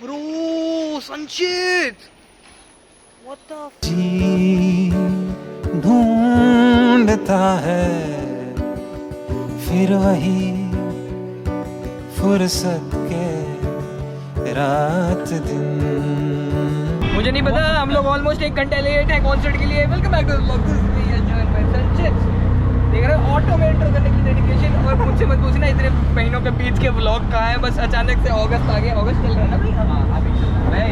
Bro, Sanchit! What the f... ढूंढता है फिर वही फुर्सत के रात दिन। मुझे नहीं पता, हम लोग ऑलमोस्ट 1 घंटे लेट है कॉन्सर्ट के लिए। Welcome back to the vlog, this is join by Sanchit. देख रहे हो ऑटो में इंट्रो करने की डेडिकेशन। और मुझसे मत पूछना इतने महीनों के बीच के व्लॉग कहाँ है, बस अचानक से अगस्त आ गया। अगस्त चल रहा है ना भाई? हाँ अभी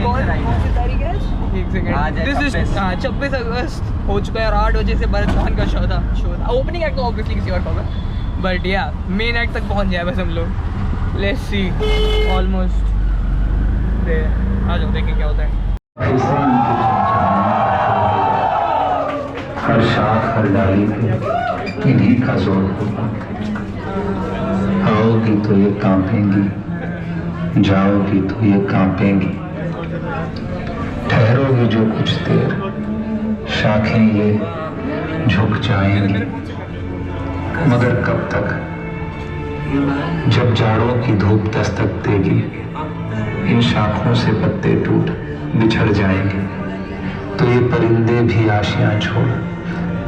कौन सी तारीख है? एक सेकंड, दिस इज 26 अगस्त हो चुका है और 8 बजे से भरत खान का शो था। ओपनिंग एक्ट तो ऑब्वियसली किसी और का होगा, बट या मेन एक्ट तक पहुंच जाए बस हम लोग। Let's see, almost there. आ जाओ देखें क्या होता है। हर शाख हर डाली पे इन्हीं का जोर होगा। आओगी तो ये कांपेंगी, जाओगी तो ये कांपेंगी। ठहरोगी जो कुछ देर, शाखें ये झुक जाएंगी। मगर कब तक? जब जाड़ों की धूप दस्तक देगी, इन शाखों से पत्ते टूट बिछड़ जाएंगे। तो ये परिंदे भी आशियां छोड़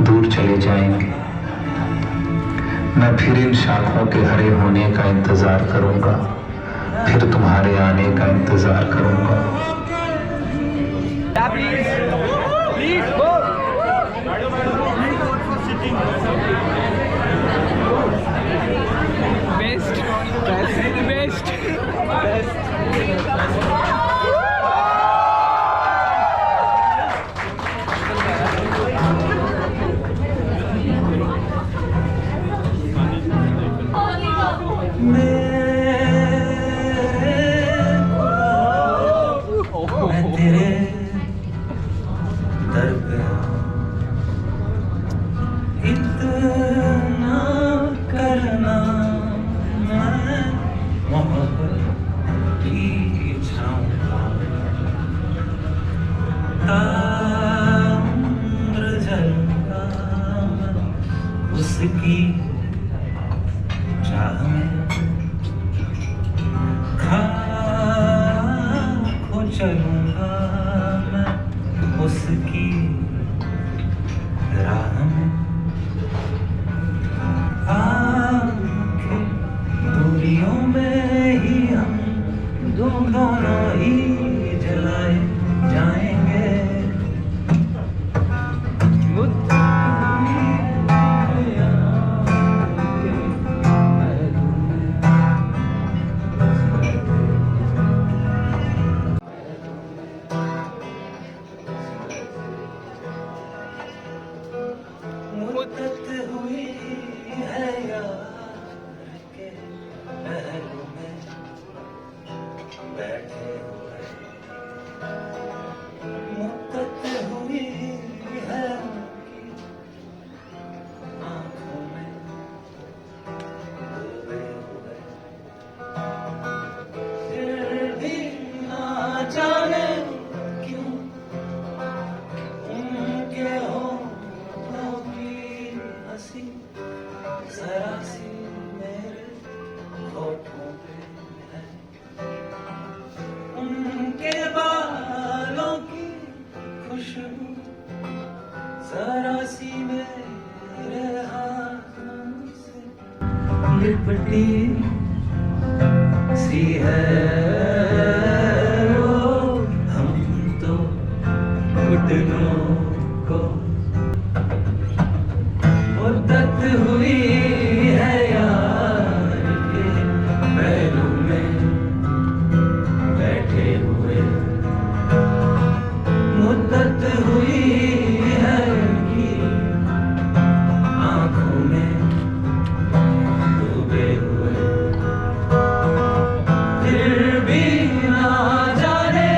दूर चले जाएंगे। मैं फिर इन शाखों के हरे होने का इंतजार करूंगा, फिर तुम्हारे आने का इंतजार करूंगा। Please go. Best. इतना करना मैं मोहब्बत की छाऊंगा। ताउम्र जलूंगा मैं उसकी चाह में। खाको चलूंगा मैं उसकी राह में। दूरियों में ही हम दोनों ही जलाए जाएंगे। मुद्दत हुई है यार के महल में बैठे हुए। मुद्दत हुई है उनकी आंखों में डूबे हुए। फिर भी ना जाने क्यों उनके होठों की हंसी जरा सी मेरे होठों पे है। उनके बालों की खुशबू जरा सी मेरे हाथों से लिपटी सी है। वो हम तो घुटनों को मुद्दत हुई है यार के पहलू में बैठे हुए। मुद्दत हुई है उनकी आंखों में डूबे हुए। फिर भी ना जाने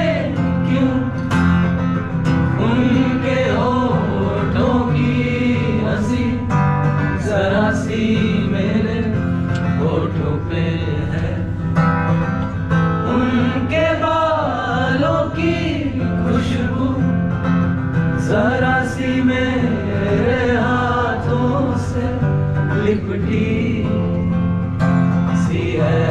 क्यों उनके होठों की हंसी जरा सी मेरे होठों पे है। उनके बालों की खुशबू जरा सी मेरे हाथों से लिपटी सी है।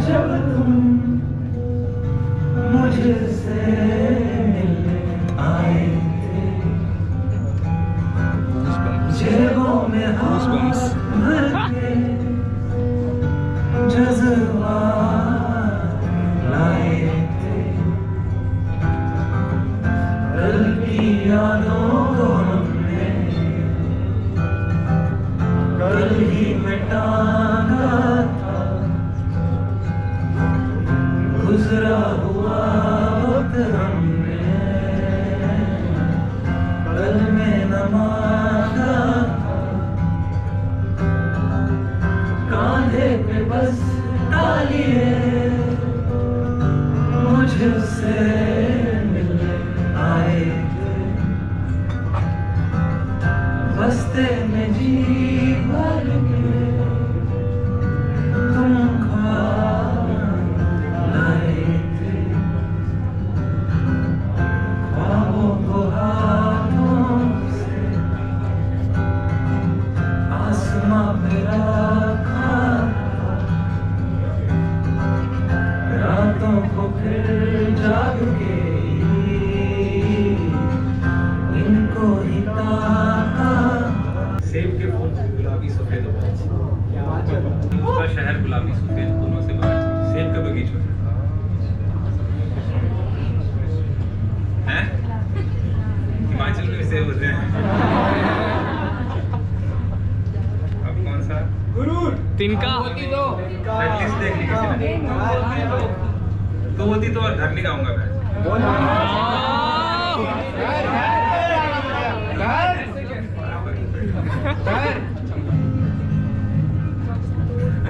जब तुम मुझसे मिलने आए थे, जेबों में हाथ भर के जज़्बात लाए थे, कल की यादों को हमने कल ही मिटाना था, गुजरा हुआ वक्त हमने कल में न मांगा था, कांधे पे बस डालिए मुझसे मिलने आए थे, बस्ते में जी भर के तुम खाना लाए थे, ख्वाबों को हाथों से आसमां पे रखा, रातों को फिर जाग के इनको ही ताका। सेब के फूल गुलाबी सफेद होता है, उसका शहर गुलाबी सफेद फूलों से बना है। सेब का बगीचा है, हिमाचल में भी सेब होते हैं। अब कौन सा तिनका एटलीस्ट देख ली किसी ने, तो होती तो घर नहीं गाऊंगा मैं।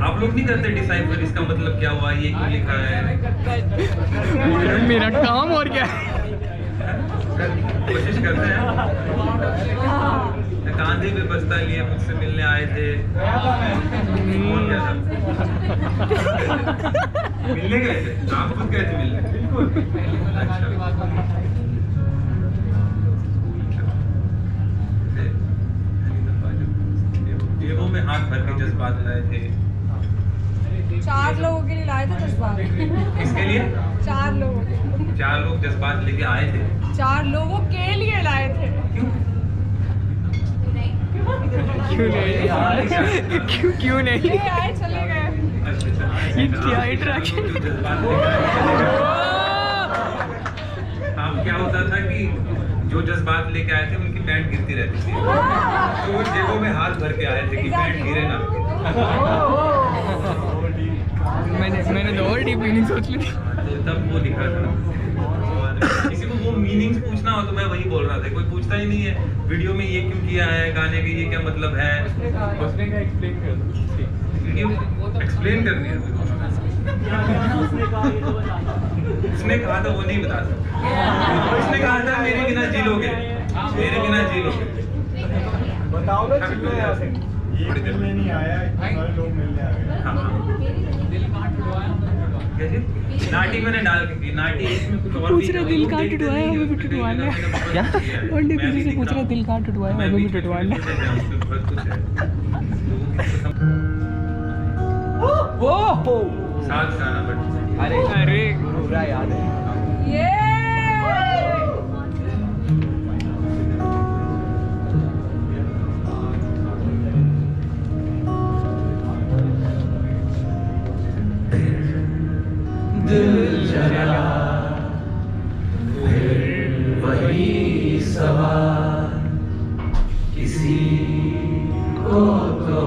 आप लोग नहीं करते डिसाइफर इसका मतलब क्या हुआ, ये क्यों लिखा है? मेरा काम और क्या है? कोशिश करते हैं। कांधे पे बस्ता लिए मुझसे मिलने आए थे, कौन क्या था? मिलने गए थे, आप खुद गए थे मिलने? बिल्कुल। अच्छा, जेबों में हाथ भर के जज्बात लाए थे। 4 लोगों के लिए लाए थे जज्बात। किसके लिए? 4 लोगों के। 4 लोग जज्बात लेके आए थे। 4 लोगों के लिए लाए थे। क्यों? क्यों नहीं? क्यों नहीं? ले आए चले गए। अच्छा, ये क्या interaction? जो जज्बात लेके आए थे। अब क्या होता था कि जो जज्बात लेके आए थे उनकी पैंट गिरती रहती थी, तो वो जेबों में हाथ भर के आए थे कि पैंट गिरे ना। मैंने तो और डीप मीनिंग सोच ली थी। तो तब वो लिखा था। और किसी को वो मीनिंग्स पूछना हो तो मैं वही बोल रहा था, कोई पूछता ही नहीं है वीडियो में ये क्यों किया है, गाने का ये क्या मतलब है। वीडियो एक्सप्लेन करनी है। उसने कहा था वो नहीं बता सकता। उसने कहा था मेरे बिना जी लोगे, मेरे बिना जी लोगे। बताओ ना कितना है यहाँ से? ये मिलने नहीं आया, इतने सारे लोग मिलने आ गए। हाँ हाँ। क्या चीज़? नाटी मैंने डाल के की, नाटी इसमें कुछ और पूछ रहा दिल कहाँ टुटवाया, हमें भी टुटवाना है। क्या? और डीपी से पूछ रहा दिल कहाँ टुटवाया, हमें भी टुटवाना है। वो साथ गाना बट अरे पूरा याद है। ये दिल जला फिर वही सवाल, किसी को तो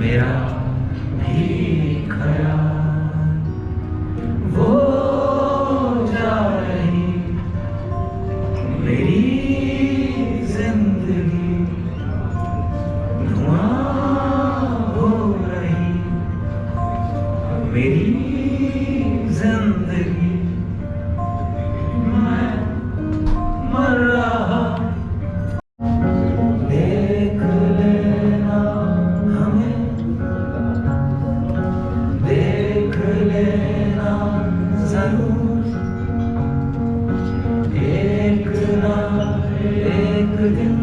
मेरा भी ख्याल, वो जा रही मेरी जिंदगी, धुआं हो रही मेरी जिंदगी, मैं मर रहा। देख लेना हमें, देख लेना जरूर, एक ना एक दिन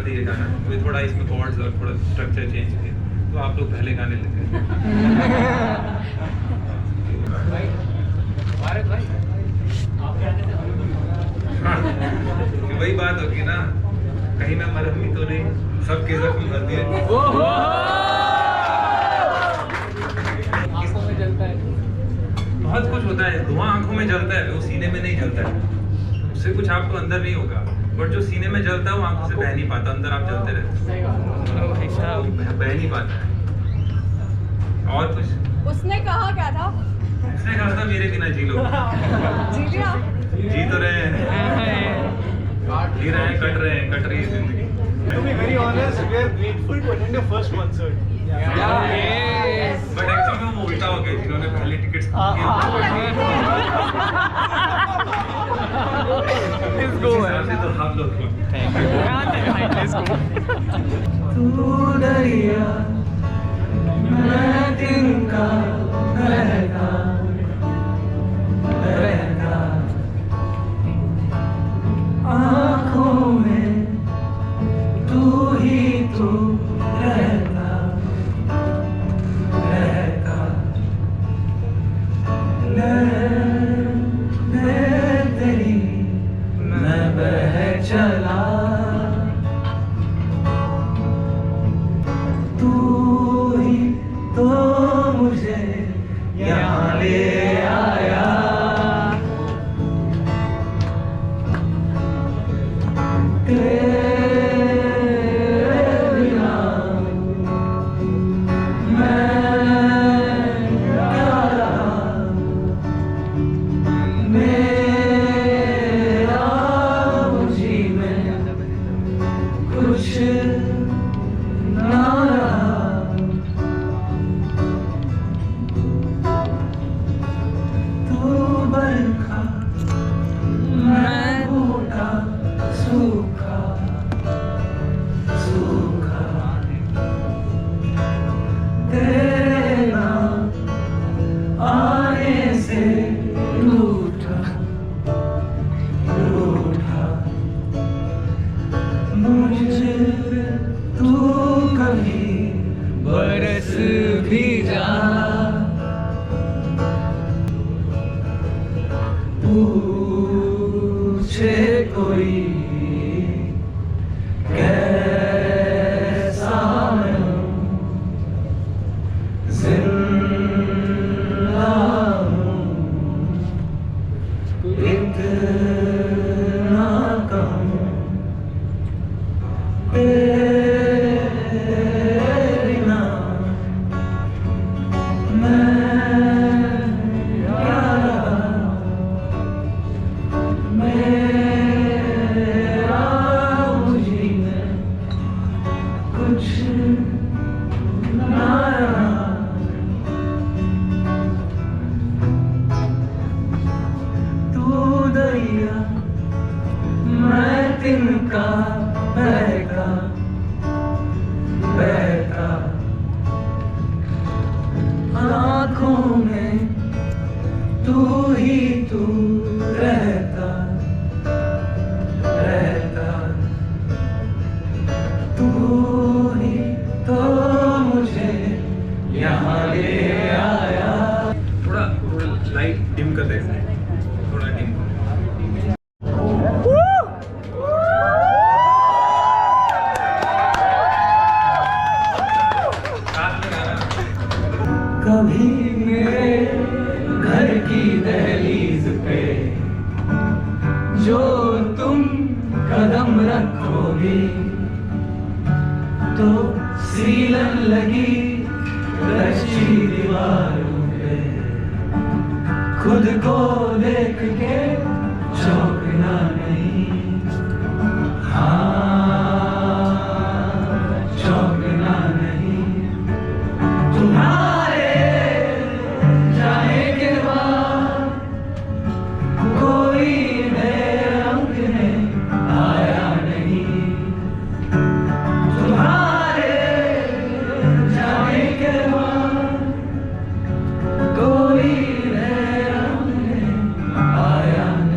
था ये गाना, तो थोड़ा इसमें कॉर्ड्स और थोड़ा स्ट्रक्चर चेंज किया, तो आप लोग पहले गाने लेते हैं। हाँ, वही बात होगी ना, कहीं मैं मरहम ही तो नहीं, सबके जख्म कर दिए। आंखों में जलता है। बहुत कुछ होता है, धुआं आंखों में जलता है, वो सीने में नहीं जलता है, उससे कुछ आपको अंदर नहीं होगा, बट जो सीने में जलता है वो आंखों से बह नहीं पाता, अंदर आप जलते रहते हो, बह नहीं पाता है। और कुछ उसने कहा क्या था? उसने कहा था मेरे बिना जी लो। जी लिया? जी तो रहे हैं, जी रहे हैं, कट रही है जिंदगी। To be very honest, we are grateful to attend your first concert. But actually में वो उल्टा हो गया, जिन्होंने पहले टिकट्स Let's go, man. तो हम लोग को Let's go. तू दरिया मैं तिनका बहता बहता, आँखों में तू ही तू रहता रहता, लहरें तेरी मैं बह चला, तू ही तो मुझे यहाँ ले आया, तेरे बिना मैं क्या रहा, मेरा मुझी में कुछ ना रहा, तू बरखा मैं बूटा सूखा सूखा, तेरे नाम आने से रूठा रूठा, मुझे तू कभी बरस भी जा, पूछे कोई कैसा मैं हूँ, जिंदा हूँ इतना कम, तेरे बिना मैं क्या रहा, मेरा मुझी में कुछ ना रहा, तू दरिया मैं तिनका बहता बहता, आँखों में तू ही तू रहता रहता, तू ही तो मुझे यहाँ ले आया। थोड़ा लाइट डिम कर दे, थोड़ा डिम। कभी मेरे घर की दहलीज पे जो तुम कदम रखोगी, तो सीलन लगी कच्ची दीवारों पे खुद को देख के चौंकना नहीं, हाँ चौंकना नहीं, तुम्हारे जाने के बाद कोई नए रंग में आया नहीं, तुम्हारे जाने के बाद कोई नए रंग में आया नहीं।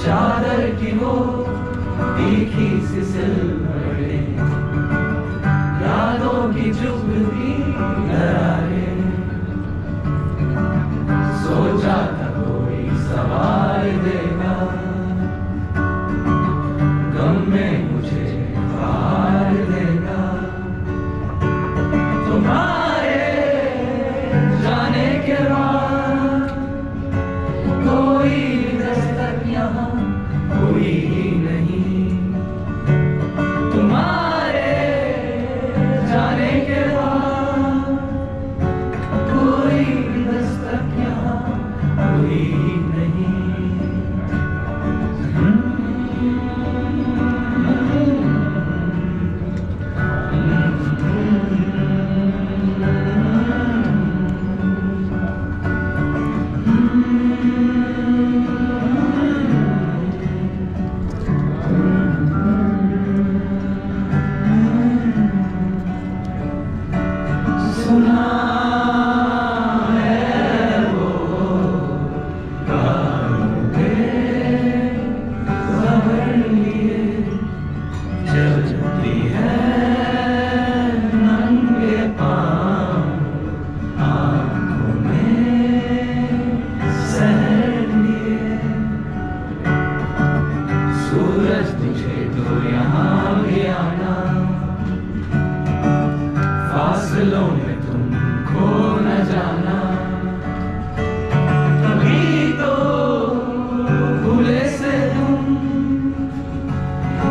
चादर की वो तीखी सी सिलवटें, यादों की चुभती दरारें, सोचा था कोई सवार देगा, गम में मुझे हार देगा। तुम्हारे जाने के बाद कोई दस्तक यहाँ हुई ही नहीं। तुम्हारे जाने के बाद कोई दस्तक यहाँ हुई ही नहीं। सुना है वो गालों के खबर लिए चलती है नंगे पाँव, आँखों में सहर लिए। सूरज तुझे तो यहाँ भी आना, फासलों में तुमको न जाना। कभी तो भूले से तुम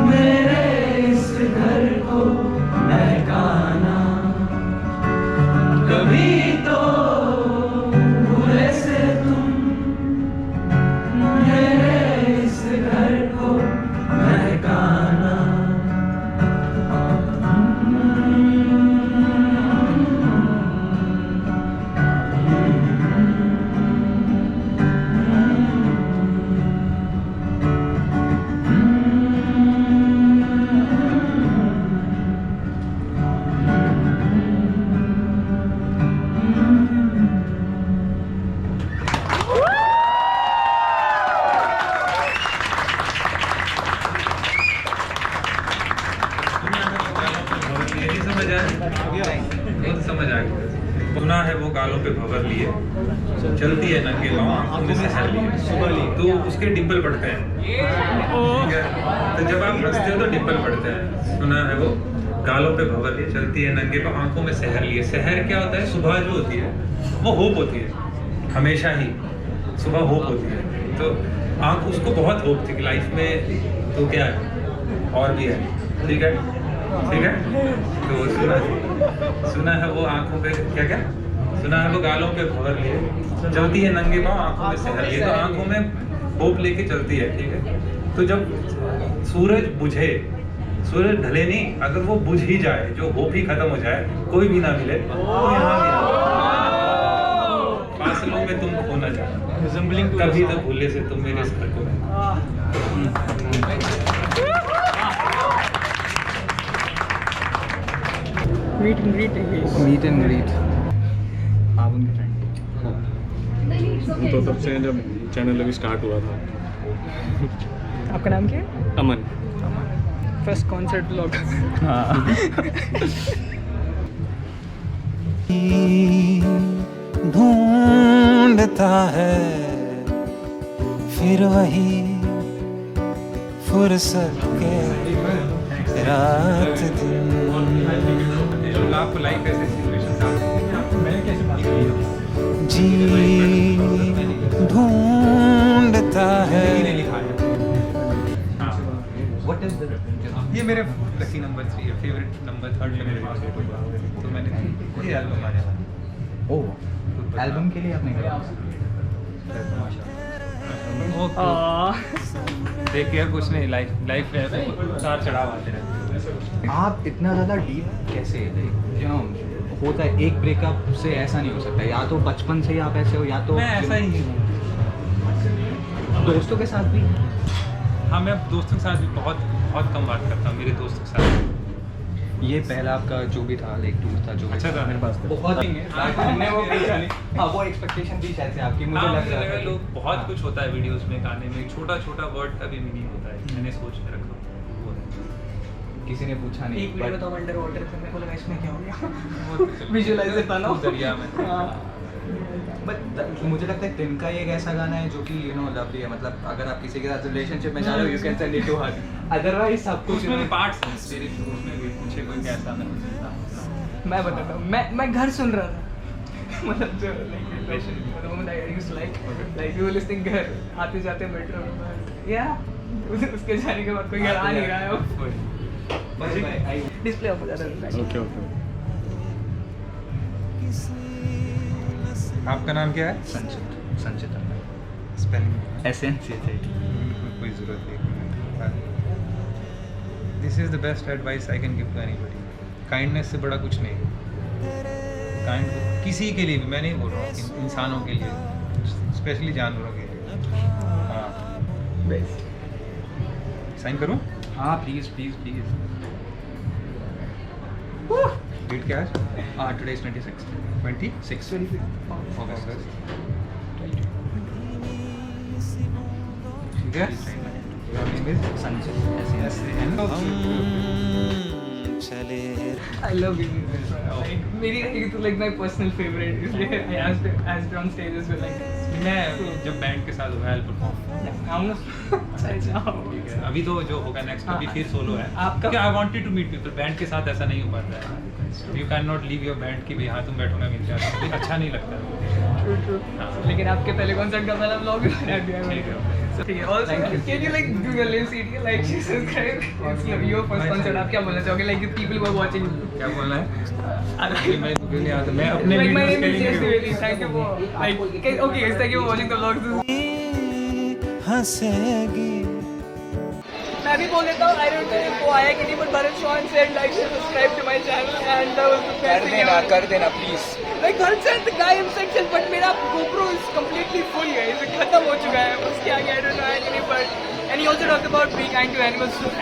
मेरे इस घर को महकाना। कभी तो भूले से तुम मेरे इस घर को महकाना। ये समझ आया? बहुत समझ आ गया। सुना है वो गालों पे भंवर लिए, चलती है नंगे पाँव, आँखों में सहर लिए, तो उसके डिंपल पड़ते हैं। ठीक है, तो जब आप हंसते हो तो डिंपल पड़ते हैं। सुना है वो गालों पे भंवर लिए, चलती है नंगे पाँव, आँखों में सहर लिए। सहर क्या होता है? सुबह जो होती है वो होप होती है, हमेशा ही सुबह होप होती है। तो आँख उसको बहुत होप थी कि लाइफ में तो क्या है और भी है। ठीक है, ठीक है। तो सुना है वो आंखों पे क्या क्या सुना है वो गालों पे भंवर लिए, चलती है नंगे पाँव, आंखों में सहर लिए। तो आंखों में होप लेके चलती है। ठीक है, तो जब सूरज बुझे, सूरज ढले नहीं, अगर वो बुझ ही जाए, जो होप ही खत्म हो जाए, कोई भी ना मिले, तो यहाँ भी फासलों में तुम खो न जाओ, कभी तो भूले से तुम मेरे इस घर को मीट एंड ग्रीट है। मीट एंड ग्रीट आप उनके फ्रेंड तो तब से जब चैनल अभी स्टार्ट हुआ था। आपका नाम क्या है? अमन। First concert vlog. ढूंढता है फिर वही फुर्सत के रात दिन। आपको लाइफ ऐसे जी ढूंढता है। ये मेरे लकी नंबर 3 है, फेवरेट नंबर 3 पे मेरे, तो मैंने ये एल्बम आने वाला। ओह, एल्बम के लिए आपने गया? देख के कुछ नहीं, लाइफ है, उतार चढ़ाव आते रहते हैं। आप इतना ज़्यादा डीप कैसे जो होता है? एक ब्रेकअप से ऐसा नहीं हो सकता, या तो बचपन से ही आप ऐसे हो, या तो मैं ऐसा ही हूँ। दोस्तों के साथ भी? हाँ, मैं दोस्तों के साथ भी बहुत कम बात करता हूँ, मेरे दोस्तों के साथ। ये पहला आपका जो भी था लाइक टूर था जो भी अच्छा था मेरे पास बहुत ही है हमने वो पूछा नहीं हाँ वो एक्सपेक्टेशन थी शायद से आपकी मुझे लग रहा था लोग बहुत कुछ होता है वीडियोस में गाने में छोटा छोटा वर्ड का भी मीनिंग होता है मैंने सोच के रखा वो है। किसी ने पूछा नहीं एक वीडियो but- बताओ अंडर वाटर करने को लगा इसमें क्या हो गया वो तो Visualize it, ना? दरिया में बट मुझे लगता है तिनका ये एक ऐसा गाना है जो कि यू नो लवली है मतलब अगर आप किसी के साथ रिलेशनशिप में जा रहे हो you can send it to her otherwise सब कुछ उसमें भी पार्ट्स हैं तेरे उसमें भी पूछे कोई कैसा मैं मैं बताता हूँ मैं घर सुन रहा था मतलब जो लाइक यू लिसनिंग घर आते जाते मेट्रो या उसके जाने के बाद कोई घर आ नहीं रहा है डिस्प्ले ऑफ हो जाता है ओके ओके आपका नाम क्या है संचित संचित स्पेलिंग एसेंशियल कोई ज़रूरत नहीं this is the best advice I can give to anybody kindness से बड़ा कुछ नहीं काइंड किसी के लिए भी मैं नहीं बोल रहा हूँ इंसानों के लिए स्पेशली जानवरों के लिए हाँ साइन करूँ हाँ प्लीज प्लीज प्लीज डेट क्या है टुडे इज 26 26 अगस्त ठीक है Your name is संचित I love you. Like, मेरी एक तो like my personal favorite इसलिए I asked on stage as well like मैं जब बैंड के साथ हुआ हेल्प परफॉर्म आऊँगा अच्छा अभी तो जो होगा नेक्स्ट अभी हाँ। फिर सोलो है आपका- क्या I wanted to meet people band के साथ ऐसा नहीं हो पाता है you can not leave your band कि भाई हाँ तुम बैठो मैं मिल जाता अच्छा नहीं लगता True. लेकिन आपके पहले कॉन्सर्ट का पहला व्लॉग भी बना दिया है ठीक है। ठीक है also can you like do your live CD like subscribe it's your first concert आप क्या बोलना चाहोगे like people who are watching क्या बोलना है like मैं तो नहीं आता मैं अपने my videos name के is लिए Jay Trivedi thank you for like okay guys thank you for watching the vlog मैं भी बोल देता हूँ I don't know वो आया कि नहीं but Bharat Sean said like subscribe to my channel and that was the best thing ever. कर देना please Like Bharat said the guy himself said but मेरा GoPro is completely full है इसे खत्म हो चुका है उसके आगे I don't know anything but and he also talked about being kind to animals so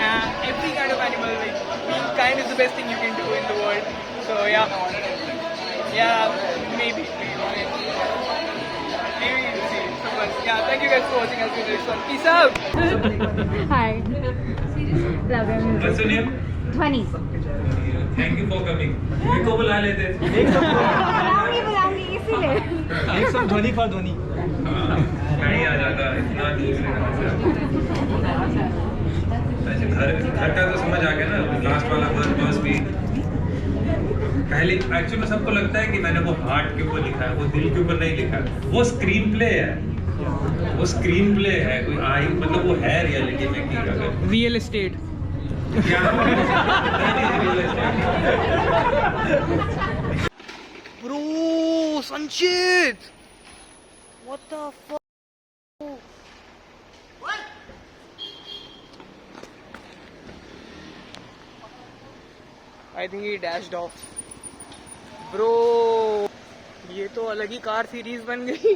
every kind of animal like being kind is the best thing you can do in the world so yeah maybe we'll see so but yeah thank you guys for watching us in the next one peace out Hi. Love your music. What's your name? Dhwani. Thank you for coming मेरे को बुला लेते बुलाऊंगी इसीलिए. एक सब ध्वनि for ध्वनि कहीं आ जाता इतना दूर वैसे घर का तो समझ आ गया ना लास्ट वाला बस भी पहले एक्चुअली सबको लगता है कि मैंने वो हार्ट के ऊपर लिखा है वो दिल के ऊपर नहीं लिखा है वो स्क्रीन प्ले है कोई आई मतलब वो है रियलिटी में कि अगर real estate क्या Bro, Sanchit! What the fuck? What? I think he dashed off. Bro, ये तो अलग ही कार सीरीज बन गई.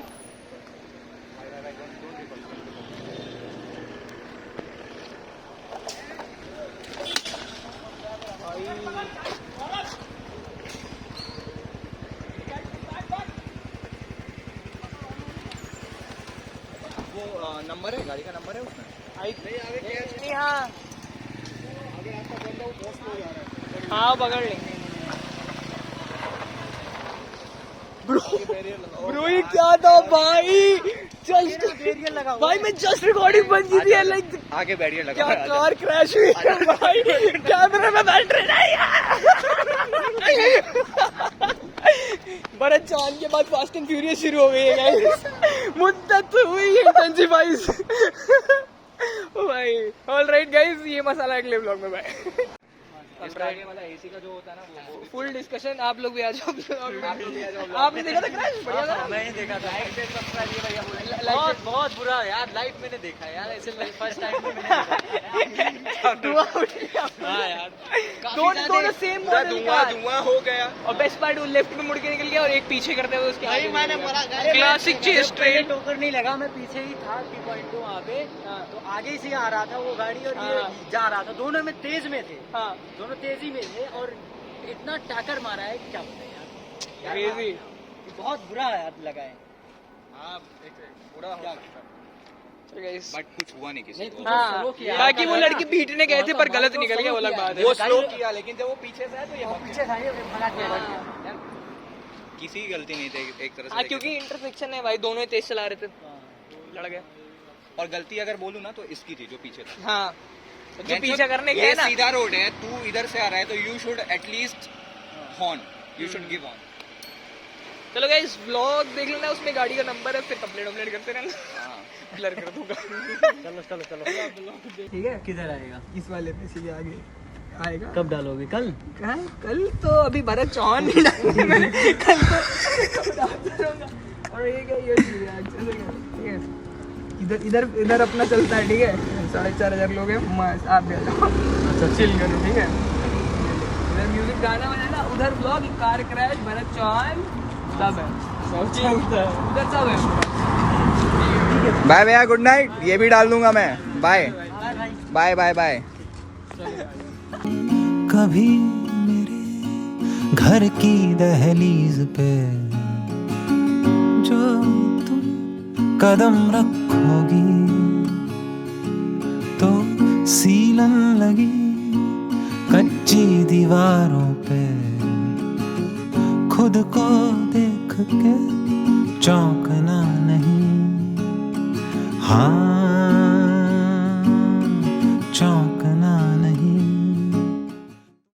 नंबर है गाड़ी का नंबर है उसमें नहीं हाँ पकड़ लेंगे ब्रो ये क्या था भाई जस्ट भाई मैं जस्ट रिकॉर्डिंग बन गई थी लाइक आगे बैरियर लगा क्या कार क्रैश हुई है भाई कैमरे में बैटरी नहीं है भरत चांद के बाद फास्ट एंड फ्यूरियस शुरू हो गई है गाइस मुद्दत हुई इंटेंसिफाइज भाई ऑलराइट गाइस ये मसाला अगले व्लॉग में बाय आगे वाला एसी का जो होता है ना वो फुल डिस्कशन आप लोग भी आ जाओ आपने देखा था क्रैश बढ़िया था मैंने देखा था बहुत बहुत बुरा यार लाइव मैंने देखा यार ऐसे फर्स्ट टाइम में मैंने हाँ यार दोनों सेम धुआं हो गया और बेस्ट पार्ट वो लेफ्ट में मुड़ के निकल गया और एक पीछे करते हुए उसके आगे मैंने क्लासिक चीज स्ट्रेट टोकर नहीं लगा मैं पीछे ही था 3.2 वहाँ पे तो आगे से आ रहा था वो गाड़ी और ये जा रहा था दोनों में तेज में थे हाँ दोनों तेजी में है और इतना टाकर मारा है क्या बताएं यार क्रेजी। बहुत बुरा यार लगा है हाँ पूरा बट कुछ हुआ नहीं किसी को हाँ, स्लो किया। बाकी वो लड़की पीटने गए थे पर गलत निकल गया, वो अलग बात है। वो स्लो किया लेकिन जब वो पीछे से है तो ये पीछे था ये भगा के बढ़ गया किसी की गलती नहीं थी एक तरह से हाँ, देखें क्योंकि इंटरसेक्शन है भाई, दोनों ही तेज चला रहे थे, लड़ गया। तो। और गलती अगर बोलूँ ना तो इसकी थी जो पीछे था हाँ, तो जो मैं पीछे करने ये गए ना, सीधा रोड है, तू इधर से आ रहा है तो you should at least horn, you should give horn. चलो गाइस व्लॉग देख लेना, उसमें गाड़ी का नंबर है, फिर कंप्लेंट वम्प्लेंट करते रहना, ब्लर कर दूंगा। चलो चलो चलो ठीक है, किधर आएगा इस वाले पे सीधे आगे आएगा। कब डालोगे कल कहाँ? कल तो अभी भरत चौहान नहीं डाले मैंने, कल तो डालता रहूंगा। और ये क्या, ये चलेगा, ठीक है। इधर इधर इधर अपना चलता है, ठीक है। 4,500 लोग हैं, मस्त आप भी आ जाओ, अच्छा चिल करो, ठीक है। इधर म्यूजिक गाना बजाना, उधर blog, car crash, Bharat Chauhan सब है, उधर सब है। बाय भैया, गुड नाइट। ये भी डाल दूंगा मैं। Bye bye bye bye. कभी मेरे घर की दहलीज पे जो तुम कदम रखोगी तो सीलन लगी कच्ची दीवारों पे खुद को देख के चौंकना नहीं, हाँ चौंकना नहीं।